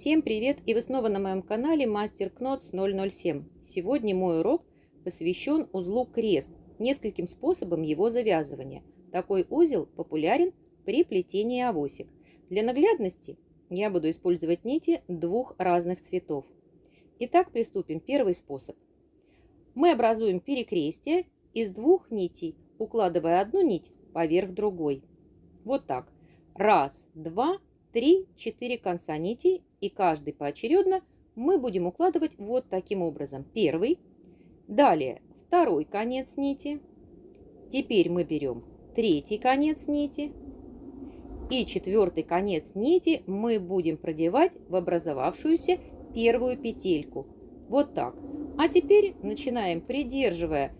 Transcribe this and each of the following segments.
Всем привет! И вы снова на моем канале Мастер Кнотс 007. Сегодня мой урок посвящен узлу крест, нескольким способам его завязывания. Такой узел популярен при плетении авосик. Для наглядности я буду использовать нити двух разных цветов. Итак, приступим. Первый способ. Мы образуем перекрестие из двух нитей, укладывая одну нить поверх другой. Вот так. Раз, два, 3-4 конца нитей, и каждый поочередно мы будем укладывать вот таким образом. Первый, далее второй конец нити, теперь мы берем третий конец нити и четвертый конец нити мы будем продевать в образовавшуюся первую петельку. Вот так. А теперь начинаем, придерживая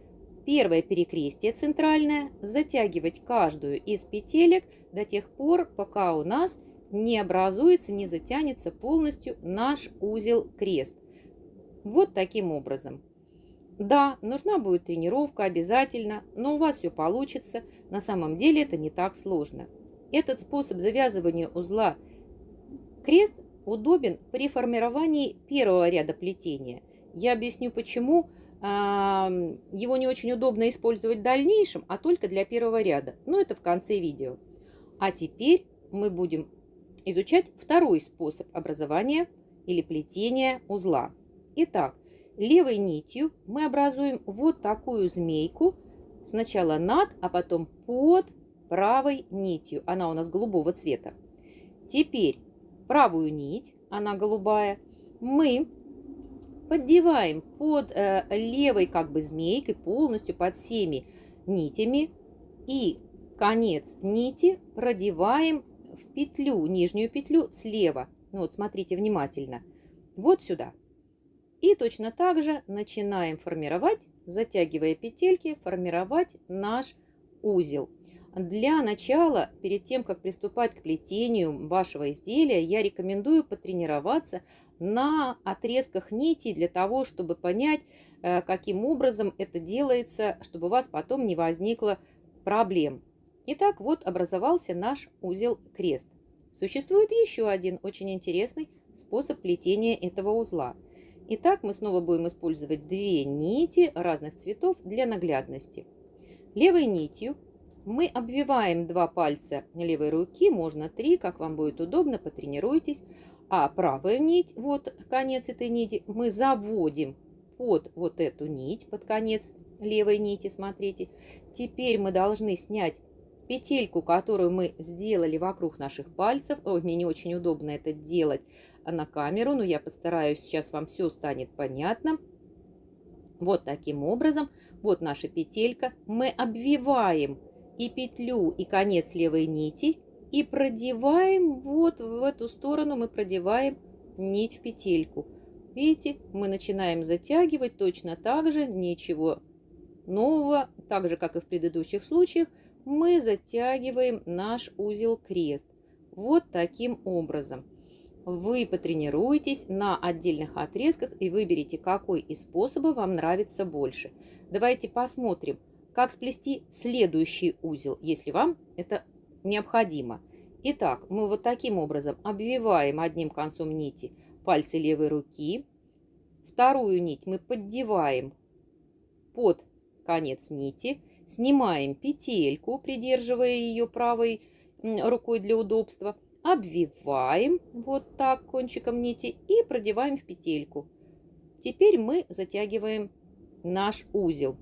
первое перекрестие центральное, затягивать каждую из петелек до тех пор, пока у нас не образуется, не затянется полностью наш узел крест. Вот таким образом. Да, нужна будет тренировка обязательно, но у вас все получится. На самом деле это не так сложно. Этот способ завязывания узла крест удобен при формировании первого ряда плетения. Я объясню почему. Его не очень удобно использовать в дальнейшем, а только для первого ряда. Но это в конце видео. А теперь мы будем изучать второй способ образования или плетения узла. Итак, левой нитью мы образуем вот такую змейку, сначала над, а потом под правой нитью. Она у нас голубого цвета. Теперь правую нить, она голубая, мы поддеваем под левой змейкой, полностью под всеми нитями, и конец нити продеваем в петлю, нижнюю петлю слева. Вот, смотрите внимательно. Вот сюда. И точно так же начинаем формировать, затягивая петельки, формировать наш узел. Для начала, перед тем, как приступать к плетению вашего изделия, я рекомендую потренироваться на отрезках нитей для того, чтобы понять, каким образом это делается, чтобы у вас потом не возникло проблем. Итак, вот образовался наш узел крест. Существует еще один очень интересный способ плетения этого узла. Итак, мы снова будем использовать две нити разных цветов для наглядности. Левой нитью мы обвиваем два пальца левой руки, можно 3, как вам будет удобно, потренируйтесь. А правую нить, вот конец этой нити, мы заводим под вот эту нить, под конец левой нити, смотрите. Теперь мы должны снять петельку, которую мы сделали вокруг наших пальцев. Ой, мне не очень удобно это делать на камеру, но я постараюсь, сейчас вам все станет понятно. Вот таким образом, вот наша петелька. Мы обвиваем и петлю, и конец левой нити, и продеваем вот в эту сторону, мы продеваем нить в петельку. Видите, мы начинаем затягивать точно так же, ничего нового, так же, как и в предыдущих случаях, мы затягиваем наш узел крест. Вот таким образом. Вы потренируетесь на отдельных отрезках и выберите, какой из способов вам нравится больше. Давайте посмотрим, как сплести следующий узел, если вам это необходимо. Итак, мы вот таким образом обвиваем одним концом нити пальцы левой руки. Вторую нить мы поддеваем под конец нити. Снимаем петельку, придерживая ее правой рукой для удобства. Обвиваем вот так кончиком нити и продеваем в петельку. Теперь мы затягиваем наш узел.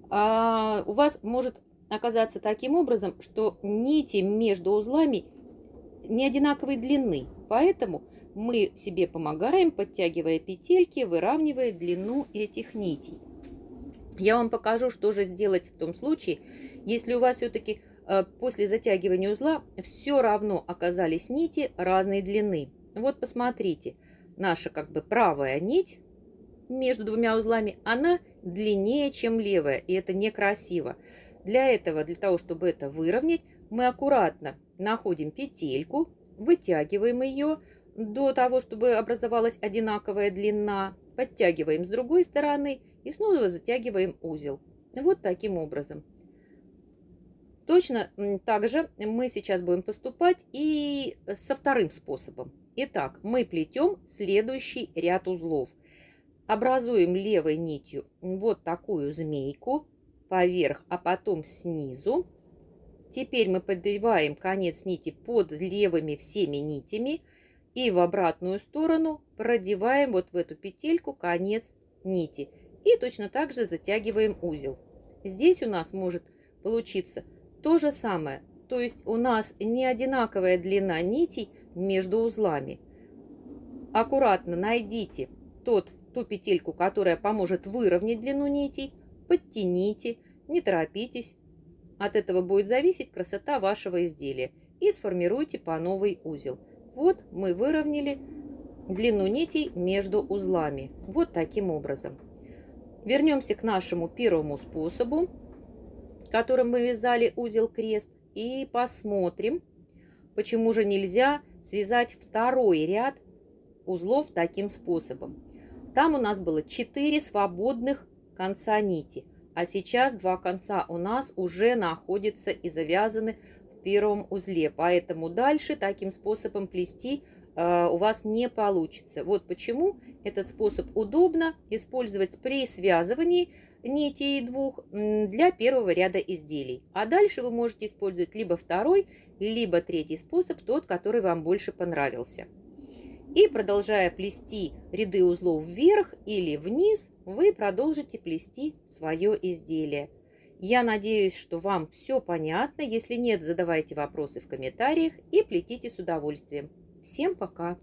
У вас может оказаться таким образом, что нити между узлами не одинаковой длины. Поэтому мы себе помогаем, подтягивая петельки, выравнивая длину этих нитей. Я вам покажу, что же сделать в том случае, если у вас все-таки после затягивания узла все равно оказались нити разной длины. Вот посмотрите, наша правая нить между двумя узлами, она длиннее, чем левая, и это некрасиво. Для того, чтобы это выровнять, мы аккуратно находим петельку, вытягиваем ее до того, чтобы образовалась одинаковая длина, подтягиваем с другой стороны и снова затягиваем узел. Вот таким образом. Точно так же мы сейчас будем поступать и со вторым способом. Итак, мы плетем следующий ряд узлов. Образуем левой нитью вот такую змейку поверх, а потом снизу. Теперь мы поддеваем конец нити под левыми всеми нитями и в обратную сторону продеваем вот в эту петельку конец нити. И точно так же затягиваем узел. Здесь у нас может получиться то же самое. То есть у нас не одинаковая длина нитей между узлами. Аккуратно найдите ту петельку, которая поможет выровнять длину нитей, подтяните, не торопитесь. От этого будет зависеть красота вашего изделия. И сформируйте по новой узел. Вот мы выровняли длину нитей между узлами. Вот таким образом. Вернемся к нашему первому способу, которым мы вязали узел крест. И посмотрим, почему же нельзя связать второй ряд узлов таким способом. Там у нас было 4 свободных конца нити, а сейчас 2 конца у нас уже находятся и завязаны в первом узле, поэтому дальше таким способом плести у вас не получится. Вот почему этот способ удобно использовать при связывании нитей двух для первого ряда изделий. А дальше вы можете использовать либо второй, либо третий способ, тот, который вам больше понравился. И продолжая плести ряды узлов вверх или вниз, вы продолжите плести свое изделие. Я надеюсь, что вам все понятно. Если нет, задавайте вопросы в комментариях и плетите с удовольствием. Всем пока!